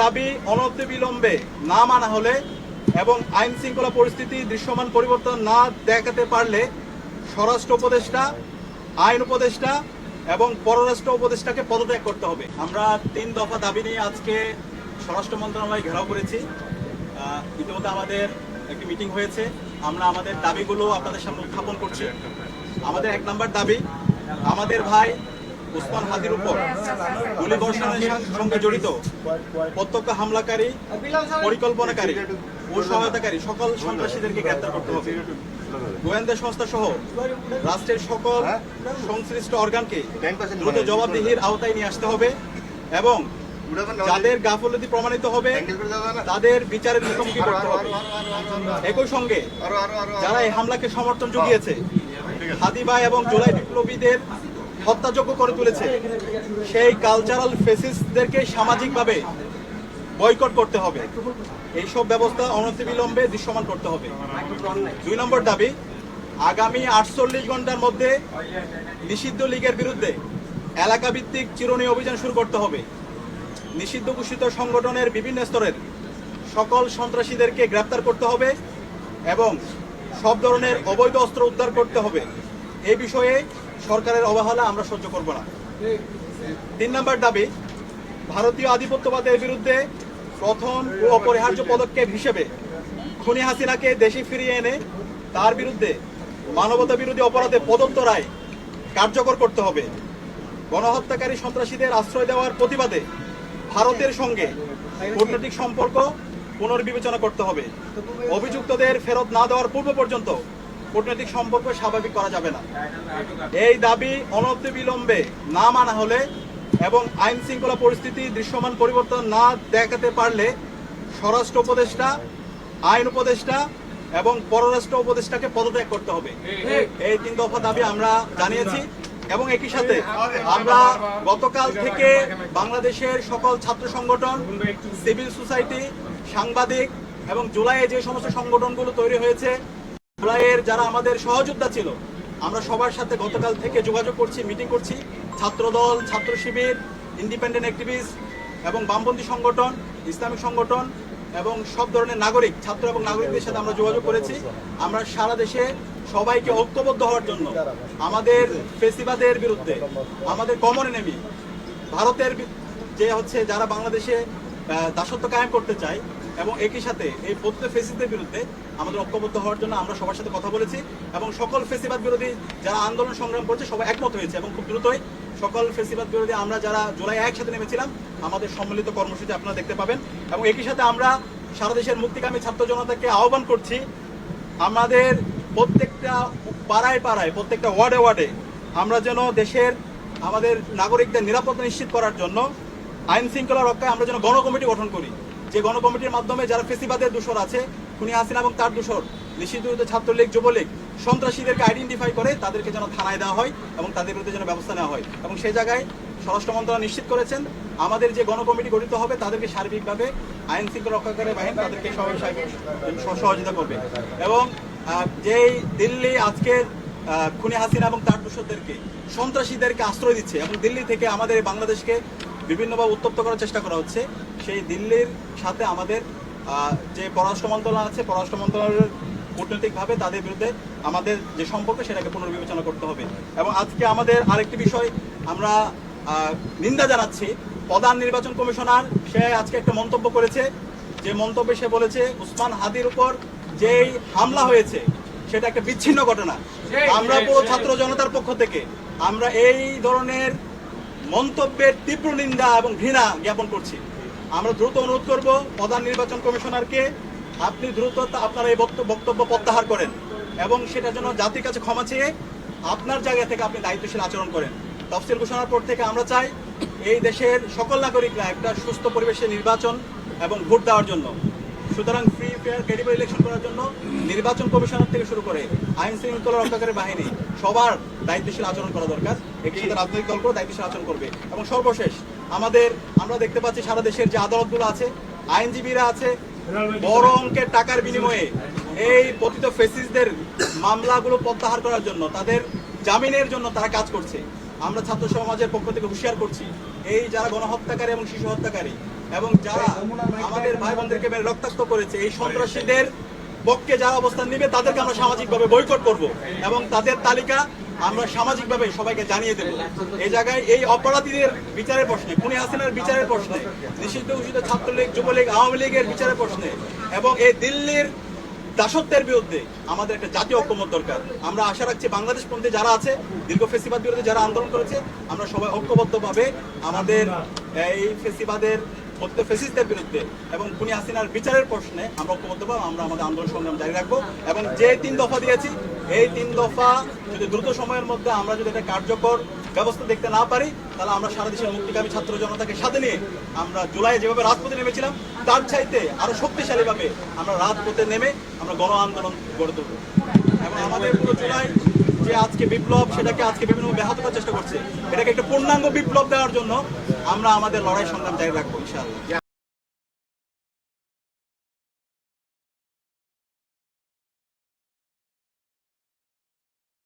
দাবি অনতিবিলম্বে না মানা হলে এবং আইন শৃঙ্খলা পরিস্থিতি দৃশ্যমান পরিবর্তন না দেখাতে পারলে স্বরাষ্ট্র উপদেষ্টা, আইন উপদেষ্টা এবং পররাষ্ট্র উপদেষ্টাকে পদত্যাগ করতে হবে। আমরা 3 দফা দাবি নিয়ে আজকে স্বরাষ্ট্র মন্ত্রণালয় ঘেরাও করেছি। ইতিমধ্যে আমাদের একটি মিটিং হয়েছে। আমরা আমাদের দাবিগুলো আপনাদের সামনে উত্থাপন করছি। আমাদের 1 নম্বর দাবি, আমাদের ভাই উসমান হাদির উপর গুলিবর্ষণের সঙ্গে জড়িত প্রত্যক্ষ হামলাকারী, পরিকল্পনাকারী ও সহায়তাকারী সকল সন্ত্রাসীদেরকে গ্রেপ্তার করতে হবে। গোয়েন্দা সংস্থা সহ রাষ্ট্রের সকল সংশ্লিষ্ট অর্গানকে দ্রুত জবাবদিহির আওতায় নিয়ে আসতে হবে এবং যাদের গাফলতি প্রমাণিত হবে তাদের বিচারের মুখোমুখি করতে হবে। একই সঙ্গে যারা এই হামলাকে সমর্থন জুগিয়েছে, হাদি ভাই এবং জুলাই বিপ্লবীদের হত্যাযোগ্য করে তুলেছে, সেই কালচারাল ফেসিস্টদেরকে সামাজিকভাবে বয়কট করতে হবে। এইসব ব্যবস্থা অনতিবিলম্বে দৃশ্যমান করতে হবে। 2 নম্বর দাবি, আগামী 48 ঘন্টার মধ্যে নিষিদ্ধ লীগের বিরুদ্ধে এলাকাভিত্তিক চিরুনি অভিযান শুরু করতে হবে। নিষিদ্ধ ঘোষিত সংগঠনের বিভিন্ন স্তরের সকল সন্ত্রাসীদেরকে গ্রেপ্তার করতে হবে এবং সব ধরনের অবৈধ অস্ত্র উদ্ধার করতে হবে। এই বিষয়ে সরকারের অবহেলা আমরা সহ্য করব না। 3 নম্বর দাবি, ভারতীয় আধিপত্যবাদের বিরুদ্ধে প্রথম ও অপরিহার্য পদক্ষেপ হিসেবে খুনি হাসিনাকে দেশে ফিরিয়ে এনে তার বিরুদ্ধে মানবতা বিরোধী অপরাধে প্রদত্ত রায় কার্যকর করতে হবে। গণহত্যাকারী সন্ত্রাসীদের আশ্রয় দেওয়ার প্রতিবাদে ভারতের সঙ্গে কূটনৈতিক সম্পর্ক পুনর্বিবেচনা করতে হবে। অভিযুক্তদের ফেরত না দেওয়ার পূর্ব পর্যন্ত কূটনৈতিক সম্পর্ক স্বাভাবিক করা যাবে না। এই দাবি অনতিবিলম্বে না মানা হলে এবং আইন শৃঙ্খলা পরিস্থিতি দৃশ্যমান পরিবর্তন না দেখাতে পারলে স্বরাষ্ট্র উপদেষ্টা, আইন উপদেষ্টা এবং পররাষ্ট্র উপদেষ্টাকে পদত্যাগ করতে হবে। এই 3 দফা দাবি আমরা জানিয়েছি এবং একই সাথে আমরা গতকাল থেকে বাংলাদেশের সকল ছাত্র সংগঠন, সিভিল সোসাইটি, সাংবাদিক এবং জুলাইয়ে যে সমস্ত সংগঠনগুলো তৈরি হয়েছে, জুলাইয়ের যারা আমাদের সহযোদ্ধা ছিল, আমরা সবার সাথে গতকাল থেকে যোগাযোগ করছি, মিটিং করছি। ছাত্রদল, ছাত্র শিবির, ইন্ডিপেন্ডেন্ট অ্যাক্টিভিস্ট এবং বামপন্থী সংগঠন, ইসলামিক সংগঠন এবং সব ধরনের নাগরিক, ছাত্র এবং নাগরিকদের সাথে আমরা যোগাযোগ করেছি। আমরা সারা দেশে সবাইকে ঐক্যবদ্ধ হওয়ার জন্য আমাদের ফেসিবাদের বিরুদ্ধে, আমাদের কমন এনিমি ভারতের যে যারা বাংলাদেশে দাসত্ব কায়েম করতে চায় এবং একই সাথে এই প্রত্যেক ফেসিদের বিরুদ্ধে আমাদের ঐক্যবদ্ধ হওয়ার জন্য আমরা সবার সাথে কথা বলেছি এবং সকল ফেসিবাদ বিরোধী যারা আন্দোলন সংগ্রাম করছে সবাই একমত হয়েছে এবং খুব দ্রুতই সকল ফেসিবাদ বিরোধী আমরা যারা জুলাই একসাথে নেমেছিলাম আমাদের সম্মিলিত কর্মসূচি আপনারা দেখতে পাবেন। এবং একই সাথে আমরা সারা দেশের মুক্তিকামী ছাত্র জনতাকে আহ্বান করছি, আমাদের প্রত্যেকটা পাড়ায় পাড়ায়, প্রত্যেকটা ওয়ার্ডে ওয়ার্ডে আমরা যেন দেশের আমাদের নাগরিকদের নিরাপত্তা নিশ্চিত করার জন্য আইন শৃঙ্খলা রক্ষায় আমরা যেন গণকমিটি গঠন করি। যে গণকমিটির মাধ্যমে যারা ফেসিবাদের দোষর আছে, খুনি হাসিনা এবং তার দোষর, নিষিদ্ধ ছাত্রলীগ, যুবলীগ, সন্ত্রাসীদেরকে আইডেন্টিফাই করে তাদেরকে যেন থানায় দেওয়া হয় এবং তাদের বিরুদ্ধে যেন ব্যবস্থা নেওয়া হয়। এবং সেই জায়গায় স্বরাষ্ট্র মন্ত্রণালয় নিশ্চিত করেছেন আমাদের যে গণকমিটি গঠিত হবে তাদেরকে সার্বিকভাবে আইন শৃঙ্খলা রক্ষাকারী বাহিনী তাদেরকে সহযোগিতা করবে। এবং যেই দিল্লি আজকে খুনি হাসিনা এবং তার দোষরদেরকে, সন্ত্রাসীদেরকে আশ্রয় দিচ্ছে এবং দিল্লি থেকে আমাদের বাংলাদেশকে বিভিন্নভাবে উত্তপ্ত করার চেষ্টা করা হচ্ছে, সেই দিল্লির সাথে আমাদের যে পররাষ্ট্র মন্ত্রণালয় আছে, পররাষ্ট্র মন্ত্রণালয়ের কূটনৈতিকভাবে তাদের বিরুদ্ধে আমাদের যে সম্পর্ক সেটাকে পুনর্বিবেচনা করতে হবে। এবং আজকে আমাদের আরেকটি বিষয় আমরা নিন্দা জানাচ্ছি, প্রধান নির্বাচন কমিশনার সে আজকে একটা মন্তব্য করেছে, যে মন্তব্যে সে বলেছে উসমান হাদির উপর যেই হামলা হয়েছে সেটা একটা বিচ্ছিন্ন ঘটনা। আমরা পুরো ছাত্র জনতার পক্ষ থেকে আমরা এই ধরনের মন্তব্যের তীব্র নিন্দা এবং ঘৃণা জ্ঞাপন করছি। আমরা দ্রুত অনুরোধ করব প্রধান নির্বাচন কমিশনারকে, আপনি দ্রুত আপনার এই বক্তব্য প্রত্যাহার করেন এবং সেটার জন্য জাতির কাছে ক্ষমা চেয়ে আপনার জায়গা থেকে আপনি দায়িত্বশীল আচরণ করেন। তফসিল ঘোষণার পর থেকে আমরা চাই এই দেশের সকল নাগরিকরা একটা সুস্থ পরিবেশে নির্বাচন এবং ভোট দেওয়ার জন্য। সুতরাং ফ্রি, ফেয়ার, ক্রেডিবল ইলেকশন করার জন্য নির্বাচন কমিশনার থেকে শুরু করে আইন শৃঙ্খলা রক্ষাকারী বাহিনী সবার দায়িত্বশীল আচরণ করা দরকার। একই সাথে রাজনৈতিক দলগুলো দায়িত্বশীল আচরণ করবে। এবং সর্বশেষ আমরা দেখতে পাচ্ছি সারা দেশের যে আদালতগুলো আছে, আইনজীবীরা আছে, বড় অঙ্কের টাকার বিনিময়ে এই পতিত ফেসিস্টদের মামলাগুলো প্রত্যাহার করার জন্য, তাদের জামিনের জন্য তারা কাজ করছে। আমরা ছাত্র সমাজের পক্ষ থেকে হুঁশিয়ার করছি, এই যারা গণহত্যাকারী এবং শিশু হত্যাকারী এবং যারা আমাদের ভাই বোনদেরকে মেরে রক্তাক্ত করেছে, এই সন্ত্রাসীদের পক্ষে যারা অবস্থান নিবে তাদেরকে আমরা সামাজিকভাবে বয়কট করব এবং তাদের তালিকা আমরা সামাজিকভাবে সবাইকে জানিয়ে দেব। এই জায়গায় এই অপরাধীদের বিচারের প্রশ্নে, খুনি হাসিনার বিচারের প্রশ্নে, নিষিদ্ধ ঘোষিত ছাত্রলীগ, যুবলীগ, আওয়ামী লীগের বিচারের প্রশ্নে এবং এই দিল্লির দাসত্বের বিরুদ্ধে আমাদের একটা জাতীয় ঐক্যমত দরকার। আমরা আশা রাখছি বাংলাদেশপন্থী যারা আছে, দীর্ঘ ফেসিবাদ বিরুদ্ধে যারা আন্দোলন করেছে, আমরা সবাই ঐক্যবদ্ধভাবে আমাদের এই ফেসিবাদের ফেসিস্টদের বিরুদ্ধে এবং খুনি হাসিনার বিচারের প্রশ্নে আমরা ঐক্যবদ্ধভাবে আমরা আমাদের আন্দোলন সংগ্রাম জারি রাখবো। এবং যে 3 দফা দিয়েছি, এই 3 দফা যদি দ্রুত সময়ের মধ্যে আমরা যদি একটা কার্যকর ব্যবস্থা দেখতে না পারি, তাহলে আমরা সারা দেশের মুক্তিকামী ছাত্র জনতাকে সাথে নিয়ে আমরা জুলাই যেভাবে রাজপথে নেমেছিলাম তার চাইতে আরো শক্তিশালীভাবে আমরা রাজপথে নেমে আমরা গণ আন্দোলন গড়ে তুলব। এবং আমাদের পুরো জুলাই যে আজকে বিপ্লব, সেটাকে আজকে বিভিন্ন ব্যাহত করার চেষ্টা করছে, এটাকে একটা পূর্ণাঙ্গ বিপ্লব দেওয়ার জন্য আমরা আমাদের লড়াই সংগ্রাম জারি রাখবো ইনশাআল্লাহ।